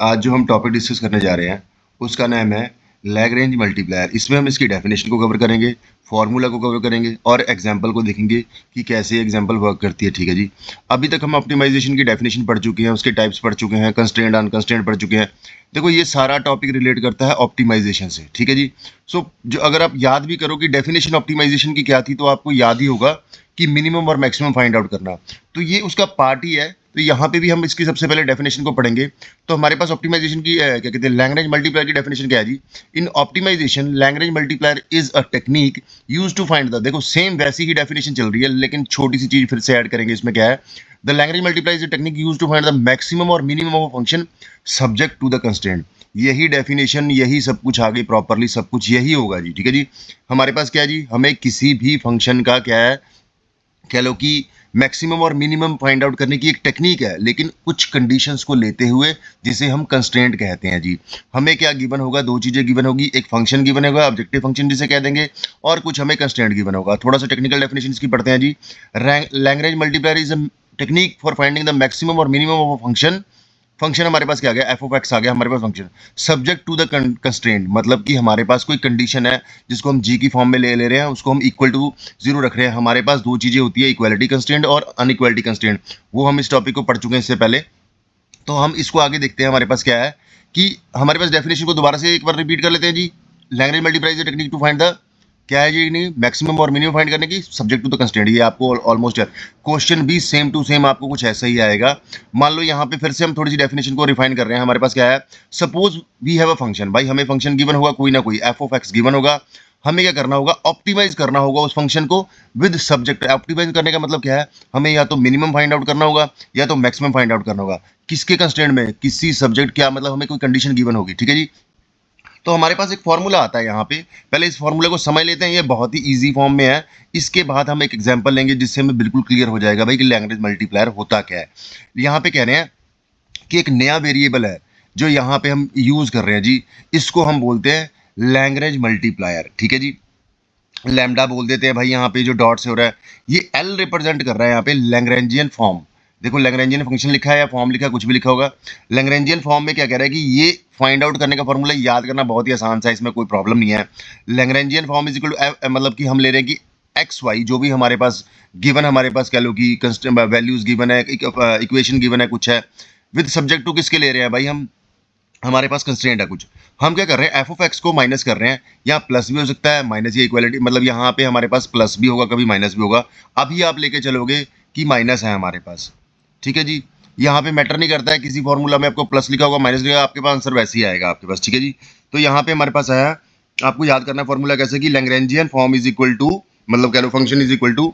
आज जो हम टॉपिक डिस्कस करने जा रहे हैं उसका नाम है लैग्रेंज मल्टीप्लायर। इसमें हम इसकी डेफिनेशन को कवर करेंगे, फॉर्मूला को कवर करेंगे और एग्जांपल को देखेंगे कि कैसे एग्जांपल वर्क करती है। ठीक है जी। अभी तक हम ऑप्टिमाइजेशन की डेफिनेशन पढ़ चुके हैं, उसके टाइप्स पढ़ चुके हैं, कंस्ट्रेंट अनकंस्ट्रेंट पढ़ चुके हैं। देखो ये सारा टॉपिक रिलेट करता है ऑप्टिमाइजेशन से। ठीक है जी। जो अगर आप याद भी करो कि डेफिनेशन ऑप्टिमाइजेशन की क्या थी तो आपको याद ही होगा कि मिनिमम और मैक्सिमम फाइंड आउट करना, तो ये उसका पार्ट ही है। तो यहाँ पे भी हम इसकी सबसे पहले डेफिनेशन को पढ़ेंगे। तो हमारे पास ऑप्टिमाइजेशन की क्या कहते हैं, लैग्रेंज मल्टीप्लायर की डेफिनेशन क्या है जी? In optimisation Lagrange multiplier is a technique use to find the, देखो सेम वैसी ही डेफिनेशन चल रही है लेकिन छोटी सी चीज फिर से ऐड करेंगे। इसमें क्या है? The Lagrange multiplier is a technique use to find the maximum और minimum of function subject to the constraint. यही डेफिनेशन, यही सब कुछ आगे प्रॉपरली सब कुछ यही होगा जी। ठीक है जी। हमारे पास क्या है जी? हमें किसी भी फंक्शन का क्या है, कह लो कि मैक्सिमम और मिनिमम फाइंड आउट करने की एक टेक्निक है, लेकिन कुछ कंडीशंस को लेते हुए, जिसे हम कंस्ट्रेंट कहते हैं जी। हमें क्या गिवन होगा? दो चीजें गिवन होगी, एक फंक्शन गिवन होगा ऑब्जेक्टिव फंक्शन जिसे कह देंगे, और कुछ हमें कंस्ट्रेंट गिवन होगा। थोड़ा सा टेक्निकल डेफिनेशन इसकी पढ़ते हैं जी। Lagrange multiplier is a technique for finding the maximum और minimum of a function. Function हमारे पास क्या आ गया? एफ ऑफ एक्स आ गया हमारे पास function, subject to the constraint, मतलब कि हमारे पास कोई कंडीशन है जिसको हम जी की फॉर्म में ले रहे हैं, उसको हम इक्वल टू जीरो रख रहे हैं। हमारे पास दो चीजें होती है, इक्वालिटी कंस्ट्रेंट और अनइक्वालिटी कंस्ट्रेंट। वो हम इस टॉपिक को पढ़ चुके हैं इससे पहले। तो हम इसको आगे देखते हैं। हमारे पास क्या है कि हमारे पास डेफिनेशन को दोबारा से एक बार रिपीट कर लेते हैं जी। Lagrange multiply technique to find the, क्या है जी? नहीं, मैक्सिमम और मिनिमम फाइंड करने की, सब्जेक्ट टू द कंस्ट्रेंट। ये आपको ऑलमोस्ट है। क्वेश्चन भी सेम टू सेम आपको कुछ ऐसा ही आएगा। मान लो यहाँ पे फिर से हम थोड़ी सी डेफिनेशन को रिफाइन कर रहे हैं। हमारे पास क्या है? Suppose we have a function. भाई हमें फंक्शन गिवन होगा कोई ना कोई, एफ ऑफ एक्स गिवन होगा। हमें क्या करना होगा? ऑप्टिमाइज करना होगा उस फंक्शन को विद सब्जेक्ट। ऑप्टिमाइज करने का मतलब क्या है? हमें या तो मिनिमम फाइंड आउट करना होगा या तो मैक्सिमम फाइंड आउट करना होगा। किसके कंस्ट्रेंट में? किसी सब्जेक्ट, क्या मतलब हमें कोई कंडीशन गिवन होगी। ठीक है जी। तो हमारे पास एक फॉर्मूला आता है यहाँ पे। पहले इस फॉर्मूले को समझ लेते हैं, ये बहुत ही इजी फॉर्म में है। इसके बाद हम एक एग्जांपल लेंगे जिससे हमें बिल्कुल क्लियर हो जाएगा भाई कि लैग्रेंज मल्टीप्लायर होता क्या है। यहाँ पे कह रहे हैं कि एक नया वेरिएबल है जो यहाँ पे हम यूज कर रहे हैं जी, इसको हम बोलते हैं लैग्रेंज मल्टीप्लायर। ठीक है जी। लैम्डा बोल देते हैं भाई। यहाँ पे जो डॉट्स हो रहा है ये एल रिप्रेजेंट कर रहा है यहाँ पे लैग्रेंजियन फॉर्म। देखो लैग्रेंजियन फंक्शन लिखा है या फॉर्म लिखा है, कुछ भी लिखा होगा। लैग्रेंजियन फॉर्म में क्या कह रहा है कि ये फाइंड आउट करने का फॉर्मूला याद करना बहुत ही आसान सा है, इसमें कोई प्रॉब्लम नहीं है। Lagrangian form is equal to, मतलब कि हम ले रहे हैं कि एक्स वाई जो भी हमारे पास गिवन, हमारे पास कह लो कि वैल्यूज गिवन है, इक्वेशन गिवन है कुछ है, विद सब्जेक्ट टू किसके ले रहे हैं भाई? हम, हमारे पास कंस्ट्रेंट है कुछ। हम क्या कर रहे हैं? एफ ऑफ एक्स को माइनस कर रहे हैं। यहाँ प्लस भी हो सकता है, माइनस, या इक्वालिटी, मतलब यहाँ पे हमारे पास प्लस भी होगा, कभी माइनस भी होगा। अभी आप लेके चलोगे कि माइनस है हमारे पास। ठीक है जी। यहाँ पे मैटर नहीं करता है, किसी फॉर्मूला में आपको प्लस लिखा होगा माइनस लिखा, आपके पास आंसर वैसे ही आएगा आपके पास। ठीक है जी। तो यहाँ पे हमारे पास आया, आपको याद करना फॉर्मूला कैसे कि Lagrangian form is equal to, मतलब कह लो function is equal to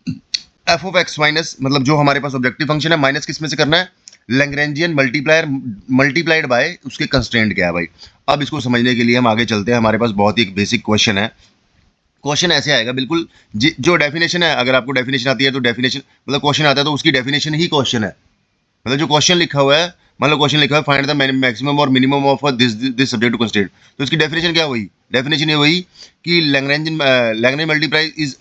F of X minus, मतलब जो हमारे पास ऑब्जेक्टिव फंक्शन है, माइनस किस में से करना है? लैग्रेंजियन मल्टीप्लायर मल्टीप्लाइड बाय उसके कंस्ट्रेंट क्या है भाई। अब इसको समझने के लिए हम आगे चलते हैं। हमारे पास बहुत ही एक बेसिक क्वेश्चन है। क्वेश्चन ऐसे आएगा बिल्कुल, जो डेफिनेशन है, अगर आपको डेफिनेशन आती है तो डेफिनेशन, मतलब क्वेश्चन आता है तो उसकी डेफिनेशन ही क्वेश्चन है। मतलब जो क्वेश्चन लिखा हुआ है, मतलब क्वेश्चन लिखा है फाइंड द मैक्सिमम और minimum of this subject to constraint, तो इसकी डेफिनेशन क्या हुई? डेफिनेशन ये हुई कि Lagrange multiply is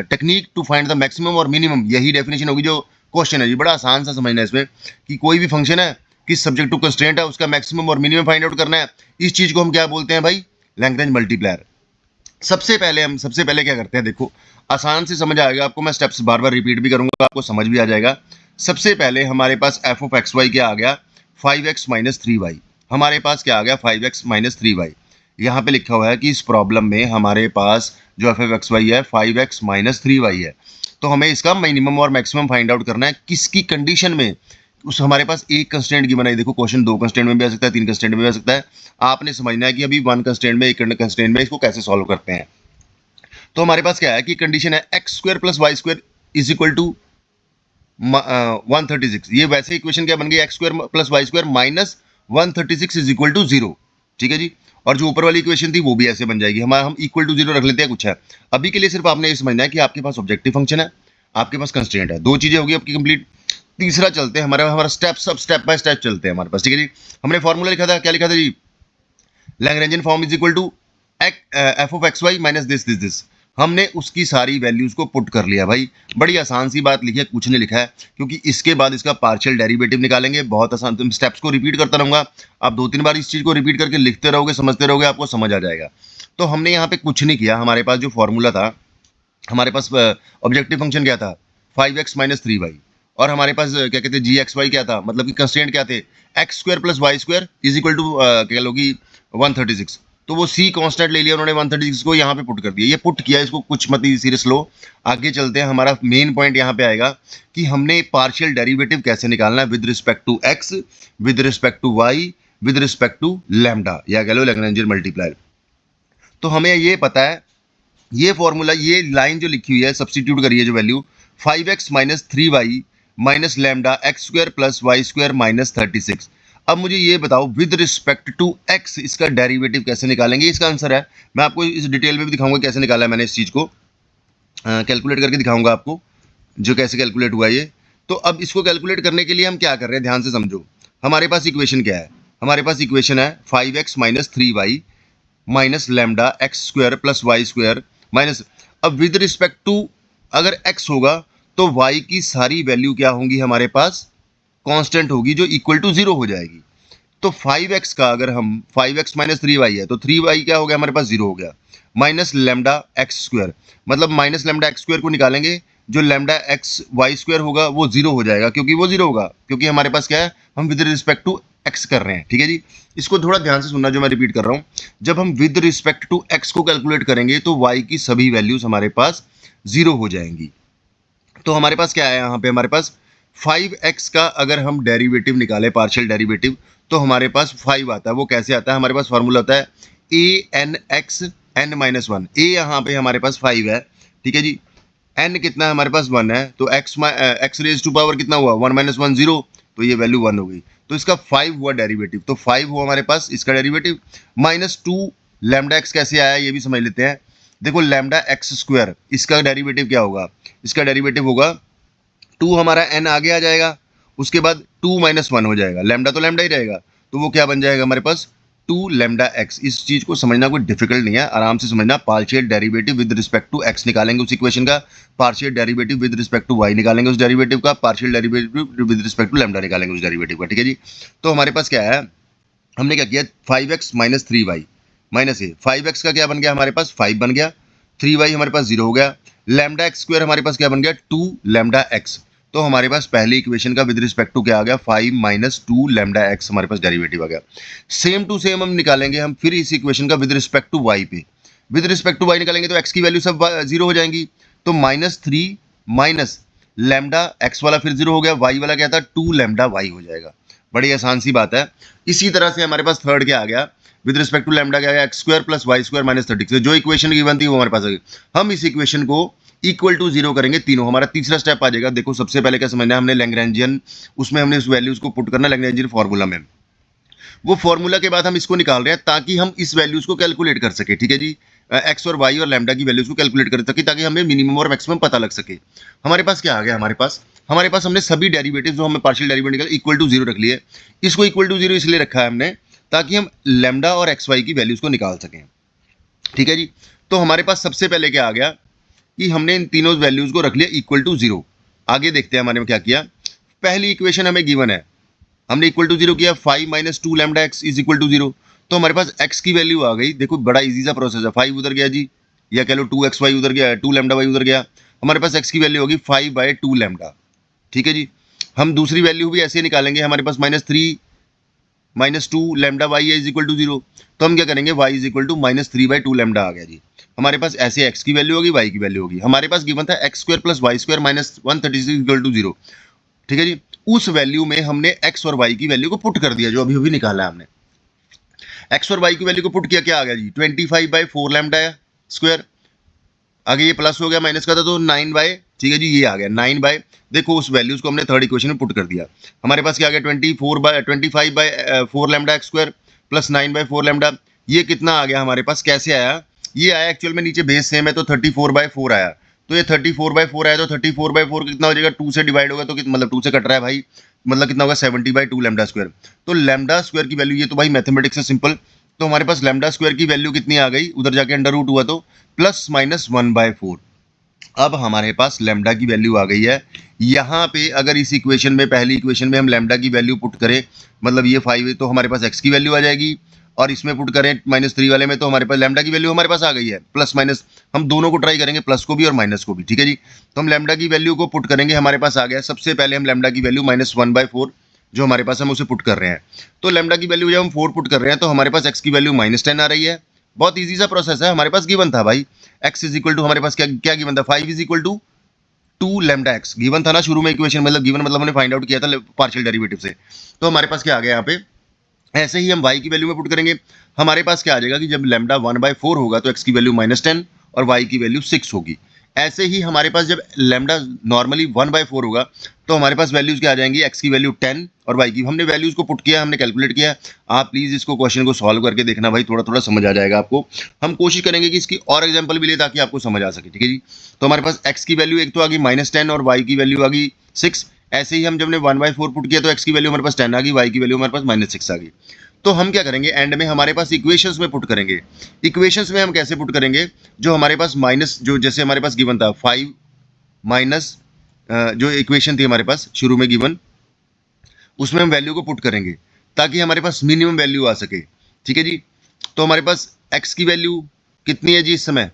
technique to find the maximum और मिनिमम। यही डेफिनेशन होगी जो क्वेश्चन है जी। बड़ा आसान सा समझना है इसमें कि कोई भी फंक्शन है, किस सब्जेक्ट टू कंस्ट्रेंट है, उसका मैक्सिमम और मिनिमम फाइंड आउट करना है। इस चीज को हम क्या बोलते हैं भाई? Lagrange multiplier. सबसे पहले क्या करते हैं, देखो आसान से समझ आएगा आपको, मैं स्टेप्स बार बार रिपीट भी करूंगा, आपको समझ भी आ जाएगा। सबसे पहले हमारे पास एफ ऑफ एक्स वाई क्या आ गया? 5x minus 3y। हमारे पास क्या आ गया? 5x minus 3y। यहाँ पे लिखा हुआ है कि इस प्रॉब्लम में हमारे पास जो एफ ऑफ एक्स वाई है 5x माइनस 3y है। तो हमें इसका मिनिमम और मैक्सिमम फाइंड आउट करना है, किसकी कंडीशन में? उस हमारे पास एक कंस्ट्रेंट गिवन है। देखो क्वेश्चन दो कंस्ट्रेंट में भी आ सकता है, तीन कंस्ट्रेंट में भी आ सकता है। आपने समझना है कि अभी वन कंस्ट्रेंट में, एक कंस्ट्रेंट में इसको कैसे सॉल्व करते हैं। तो हमारे पास क्या है कि कंडीशन है x square plus y square is equal to 136। ये वैसे इक्वेशन क्या बन गई? X square plus y square minus 136 is equal to 0। ठीक है जी। और जो ऊपर वाली इक्वेशन थी वो भी ऐसे बन जाएगी। हम इक्वल टू 0 रख लेते हैं, कुछ है। अभी के लिए सिर्फ आपने ये समझना है कि आपके पास ऑब्जेक्टिव फंक्शन है, आपके पास कंस्ट्रेंट है, दो चीजें होगी आपकी कंप्लीट। तीसरा चलते हैं, हमारा स्टेप बाय स्टेप चलते हैं हमारे पास। ठीक है जी। हमने फॉर्मूला लिखा था, क्या लिखा था जी? Lagrangian form is equal to F of X Y minus this this this. हमने उसकी सारी वैल्यूज को पुट कर लिया भाई। बड़ी आसान सी बात लिखी है, कुछ नहीं लिखा है, क्योंकि इसके बाद इसका पार्शियल डेरिवेटिव निकालेंगे। बहुत आसान, तुम स्टेप्स को रिपीट करता रहूंगा, आप 2-3 बार इस चीज को रिपीट करके लिखते रहोगे, समझते रहोगे, आपको समझ आ जाएगा। तो हमने यहाँ पे कुछ नहीं किया, हमारे पास जो फॉर्मूला था, हमारे पास ऑब्जेक्टिव फंक्शन क्या था 5x माइनस 3y, और हमारे पास क्या कहते हैं जी एक्स वाई क्या था, मतलब कि कंस्ट्रेंट क्या थे, x square plus y square is equal to क्या लो कि 136। तो वो सी कांस्टेंट ले लिया उन्होंने, 136 को यहाँ पे पुट कर दिया। ये पुट किया, इसको कुछ मत सीरियस लो, आगे चलते हैं। हमारा मेन पॉइंट यहाँ पे आएगा कि हमने पार्शियल डेरिवेटिव कैसे निकालना है with respect to x, with respect to y, with respect to lambda, या कह लो लैग्रेंजियन मल्टीप्लायर। तो हमें ये पता है, ये फॉर्मूला, ये लाइन जो लिखी हुई है, सब्स्टिट्यूट करिए जो value 5x minus 3y minus lambda x square plus y square minus 36। अब मुझे ये बताओ विद रिस्पेक्ट टू x इसका डेरिवेटिव कैसे निकालेंगे। इसका आंसर है, मैं आपको इस डिटेल में भी दिखाऊंगा कैसे निकाला है मैंने इस चीज को, कैलकुलेट करके दिखाऊंगा आपको जो कैसे कैलकुलेट हुआ ये। तो अब इसको कैलकुलेट करने के लिए हम क्या कर रहे हैं, ध्यान से समझो। हमारे पास इक्वेशन क्या है, हमारे पास इक्वेशन है 5x minus 3y minus lambda x square plus y square minus, अब विद रिस्पेक्ट टू अगर x होगा तो y की सारी वैल्यू क्या होंगी हमारे पास, कांस्टेंट होगी, जो इक्वल टू 0 हो जाएगी। तो 5x का अगर हम 5x माइनस 3y है तो 3y क्या हो गया हमारे पास, 0 हो गया, माइनस लैम्डा एक्स स्क्वायर, मतलब माइनस लैम्डा एक्स स्क्वायर को निकालेंगे, जो लैम्डा एक्स वाई स्क्वायर होगा वो 0 हो जाएगा, क्योंकि वो 0 होगा, क्योंकि हमारे पास क्या है, हम विद रिस्पेक्ट टू एक्स कर रहे हैं। ठीक है जी, इसको थोड़ा ध्यान से सुनना जो मैं रिपीट कर रहा हूं। जब हम विद रिस्पेक्ट टू एक्स को कैलकुलेट करेंगे तो वाई की सभी वैल्यूज हमारे पास 0 हो जाएंगी। तो हमारे पास क्या है यहाँ पे, हमारे पास 5x का अगर हम डेरिवेटिव निकाले, पार्शियल डेरिवेटिव, तो हमारे पास 5 आता है। वो कैसे आता है, हमारे पास फॉर्मूला होता है A N x N minus 1। ए यहाँ पे हमारे पास 5 है, ठीक है जी, एन कितना है हमारे पास 1 है, तो एक्स रेज टू पावर कितना हुआ 1 माइनस 1 0, तो ये वैल्यू 1 हो गई, तो इसका 5 हुआ डेरिवेटिव। तो 5 हुआ हमारे पास इसका डेरिवेटिव, माइनस 2 लैम्डा एक्स कैसे आया ये भी समझ लेते हैं। देखो लैम्डा एक्स स्क्वायर, इसका डेरिवेटिव क्या होगा, इसका डेरिवेटिव होगा 2 हमारा n आगे आ जाएगा, उसके बाद 2 माइनस 1 हो जाएगा, लैम्डा तो लैम्डा ही रहेगा, तो वो क्या बन जाएगा हमारे पास 2 लैम्डा एक्स। इस चीज को समझना कोई डिफिकल्ट नहीं है, आराम से समझना। Partial derivative with respect to x निकालेंगे उस इक्वेशन का, partial derivative with respect to y निकालेंगे उस डेरिवेटिव का, partial derivative with respect to lambda निकालेंगे उस डेरिवेटिव का। ठीक है जी, तो हमारे पास क्या है, हमने क्या किया 5x माइनस 3y माइनस ए, 5x का क्या बन गया हमारे पास 5 बन गया, 3y हमारे पास 0 हो गया, लैम्डा एक्स स्क्वायर हमारे पास क्या बन गया 2 लैम्डा एक्स। तो हमारे पास पहली इक्वेशन का विद रिस्पेक्ट टू क्या आ गया 5 माइनस 2 लैम्डा एक्स हमारे पास डेरिवेटिव आ गया। सेम टू सेम हम निकालेंगे हम फिर इस इक्वेशन का विद रिस्पेक्ट टू वाई पे, विद रिस्पेक्ट टू वाई निकालेंगे तो एक्स की वैल्यू सब 0 हो जाएंगी, तो माइनस 3 माइनस लैम्डा एक्स वाला फिर 0 हो गया, वाई वाला क्या था 2 लैम्डा वाई हो जाएगा। बड़ी आसान सी बात है। इसी तरह से हमारे पास थर्ड क्या आ गया, विद रिस्पेक्ट टू लैम्डा क्या आ गया x square plus y square minus 36। जो इक्वेशन गिवन थी वो हमारे पास आ गई, हम इस इक्वेशन को इक्वल टू 0 करेंगे तीनों। हमारा तीसरा स्टेप आ जाएगा। देखो सबसे पहले क्या समझना है, हमने लैग्रेंजियन, उसमें हमने उस वैल्यूज को पुट करना लैग्रेंजियन फॉर्मूला में, वो फॉर्मूला के बाद हम इसको निकाल रहे हैं ताकि हम इस वैल्यूज को कैलकुलेट कर सके। ठीक है जी, एक्स और वाई और लैम्डा की वैल्यूज को कैलकुलेट कर सके ताकि हमें मिनिमम और मैक्सिमम पता लग सके। हमारे पास क्या आ गया, हमारे पास हमने सभी डेरिवेटिव जो हमें पार्शियल डेरिवेटिव निकाले इक्वल टू 0 रख लिए। इसको इक्वल टू 0 इसलिए रखा है हमने ताकि हम लैम्डा और एक्स वाई की वैल्यूज को निकाल सकें। ठीक है जी, तो हमारे पास सबसे पहले क्या आ गया कि हमने इन तीनों वैल्यूज को रख लिया इक्वल टू 0। आगे देखते हैं हमारे में क्या किया। पहली इक्वेशन हमें गिवन है, हमने इक्वल टू 0 किया, 5 minus 2 lambda x is equal to 0, तो हमारे पास x की वैल्यू आ गई। देखो बड़ा इजी सा प्रोसेस है, 5 उधर गया जी, या कह लो 2xy उधर गया, 2 लैम्डा वाई उधर गया, हमारे पास x की वैल्यू होगी 5 बाय 2 लैम्डा। ठीक है जी, हम दूसरी वैल्यू भी ऐसे निकालेंगे, हमारे पास minus 3 minus 2 lambda Y is equal to 0, तो हम क्या करेंगे y is equal to minus 3 by 2 lambda आ गया जी। हमारे पास ऐसे x की वैल्यू होगी, y की वैल्यू होगी। हमारे पास गिवन था x square plus y square minus 136 equal to 0। ठीक है जी, उस वैल्यू में हमने x और y की वैल्यू को पुट कर दिया, जो अभी अभी निकाला है हमने। x और y की वैल्यू को पुट किया, क्या आ गया जी 25 बाई 4 लैम्डा स्क्वायर, आगे ये प्लस हो गया माइनस का था तो 9 बाय, ठीक है जी, ये आ गया 9 बाय, देखो उस वैल्यूज को हमने थर्ड इक्वेशन में पुट कर दिया। हमारे पास क्या आ गया 25 by 4 lambda x square plus 9 by 4 lambda, ये कितना आ गया हमारे पास, कैसे आया, ये आया एक्चुअल में नीचे बेस सेम है तो 34 बाय 4 आया, तो ये 34 बाय 4 आया, तो 34 बाय 4 कितना हो जाएगा, 2 से डिवाइड होगा तो मतलब 2 से कट रहा है भाई, मतलब कितना होगा 70 बाय 2 लैम्डा स्क्वायर। तो लैम्डा स्क्वायर की वैल्यू, ये तो भाई मैथमेटिक्स से सिंपल तो हमारे पास लैम्डा स्क्वायर की वैल्यू कितनी आ गई, उधर जाके अंडर रूट हुआ तो +-1/4। अब हमारे पास लैम्डा की वैल्यू आ गई है। यहाँ पे अगर इस इक्वेशन में, पहली इक्वेशन में हम लैम्डा की वैल्यू पुट करें, मतलब ये 5 है तो हमारे पास x की वैल्यू आ जाएगी, और इसमें पुट करें -3 वाले में तो हमारे पास लैम्डा की वैल्यू हमारे पास आ गई है। प्लस माइनस हम दोनों को ट्राई करेंगे, प्लस को भी और माइनस को भी, ठीक है जी। तो हम लैम्डा की वैल्यू को पुट करेंगे, हमारे पास आ गया। सबसे पहले हम लैम्डा की वैल्यू -1/4 जो हमारे पास हम उसे पुट कर रहे हैं। तो लैम्डा की वैल्यू जब हम 4 पुट कर रहे हैं तो हमारे पास x की वैल्यू -10 आ रही है। बहुत ईजी सा प्रोसेस है, हमारे पास गिवन था भाई x इज इक्वल टू, हमारे पास क्या क्या गिवन था, 5 is equal to 2 lambda x given था ना शुरू में इक्वेशन, मतलब गिवन मतलब हमने फाइंड आउट किया था पार्शियल डेरिवेटिव से। तो हमारे पास क्या आ गया यहाँ पे, ऐसे ही हम y की वैल्यू में पुट करेंगे, हमारे पास क्या आ जाएगा कि जब लैम्डा 1/4 होगा तो x की वैल्यू -10 और y की वैल्यू 6 होगी। ऐसे ही हमारे पास जब लैम्डा नॉर्मली 1/4 होगा तो हमारे पास वैल्यूज क्या आ जाएंगी, x की वैल्यू 10 और y की, हमने वैल्यूज को पुट किया, हमने कैलकुलेट किया। आप प्लीज इसको क्वेश्चन को सॉल्व करके देखना भाई, थोड़ा थोड़ा समझ आ जाएगा आपको। हम कोशिश करेंगे कि इसकी और एग्जांपल भी ले ताकि आपको समझ आ सके, ठीक है जी। तो हमारे पास x की वैल्यू एक तो आ गई -10 और y की वैल्यू आ गई 6। ऐसे ही हम जब ने 1/4 पुट किया तो x की वैल्यू हमारे पास 10 आ गई, y की वैल्यू हमारे पास -6 आ गई। तो हम क्या करेंगे, एंड में हमारे पास इक्वेशंस में पुट करेंगे। इक्वेशंस में हम कैसे पुट करेंगे, जो हमारे पास माइनस, जो जैसे हमारे पास गिवन था 5 माइनस, जो इक्वेशन थी हमारे पास शुरू में गिवन, उसमें हम वैल्यू को पुट करेंगे ताकि हमारे पास मिनिमम वैल्यू आ सके, ठीक है जी। तो हमारे पास x की वैल्यू कितनी है जी इस समय,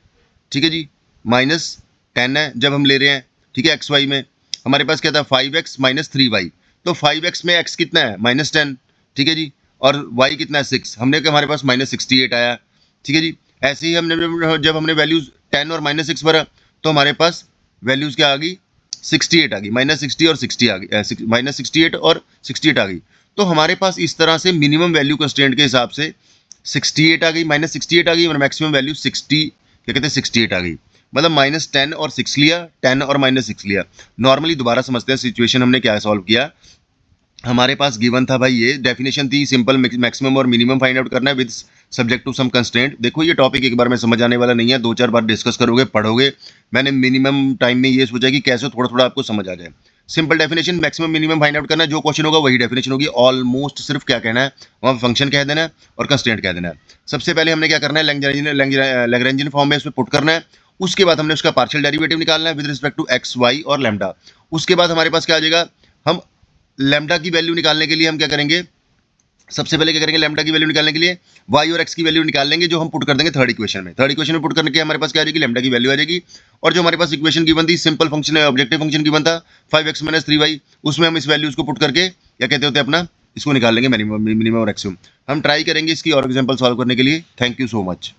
ठीक है जी, -10 है जब हम ले रहे हैं, ठीक है। xy में हमारे पास क्या था 5x - 3y, तो 5x में x कितना है -10, ठीक है जी, और y कितना है 6, हमने कहा हमारे पास -68 आया, ठीक है जी। ऐसे ही हमने जब हमने वैल्यूज 10 और -6 भरा तो हमारे पास वैल्यूज क्या आ गई, 68 आ गई, -60 और 60 आ गई, -68 और 68 आ गई। तो हमारे पास इस तरह से मिनिमम वैल्यू कंस्ट्रेंट के हिसाब से 68 आ गई, -68 आ गई और मैक्सिमम वैल्यू 60, क्या कहते हैं 68 आ गई। मतलब -10 और 6 लिया, 10 और -6 लिया। नॉर्मली दोबारा समझते हैं सिचुएशन हमने क्या सॉल्व किया। हमारे पास गिवन था भाई, ये डेफिनेशन थी, सिंपल मैक्सिमम और मिनिमम फाइंड आउट करना है with subject to some constraint. देखो ये टॉपिक एक बार में समझ आने वाला नहीं है, 2-4 बार डिस्कस करोगे, पढ़ोगे। मैंने मिनिमम टाइम में ये सोचा कि कैसे थोड़ा थोड़ा आपको समझ आ जाए। Simple definition, maximum minimum find out करना है, जो क्वेश्चन होगा वही डेफिनेशन होगी। ऑलमोस्ट सिर्फ क्या कहना है, वहाँ फंक्शन कह देना है और कंस्ट्रेंट कह देना है। सबसे पहले हमने क्या करना है, लैग्रेंजियन फॉर्म में उसमें पुट करना है। उसके बाद हमने उसका पार्शियल डेरिवेटिव निकालना है with respect to x, y और लैम्डा। उसके बाद हमारे पास क्या आ जाएगा, हम लैम्डा की वैल्यू निकालने के लिए हम क्या करेंगे, सबसे पहले क्या करेंगे, लैम्डा की वैल्यू निकालने के लिए y और x की वैल्यू निकाल लेंगे, जो हम पुट कर देंगे थर्ड इक्वेशन में। थर्ड इक्वेशन में पुट करने के हमारे पास क्या आ जाएगी, लैम्डा की वैल्यू आ जाएगी। और जो हमारे पास इक्वेशन गिवन थी, सिंपल फंक्शन है, ऑब्जेक्टिव फंक्शन गिवन था 5x - 3y, उसमें हम इस वैल्यूज को पुट करके क्या कहते होते हैं अपना, इसको निकाल लेंगे मिनिमम और मैक्सिमम। हम ट्राई करेंगे इसकी और एग्जांपल सॉल्व करने के लिए। Thank you so much.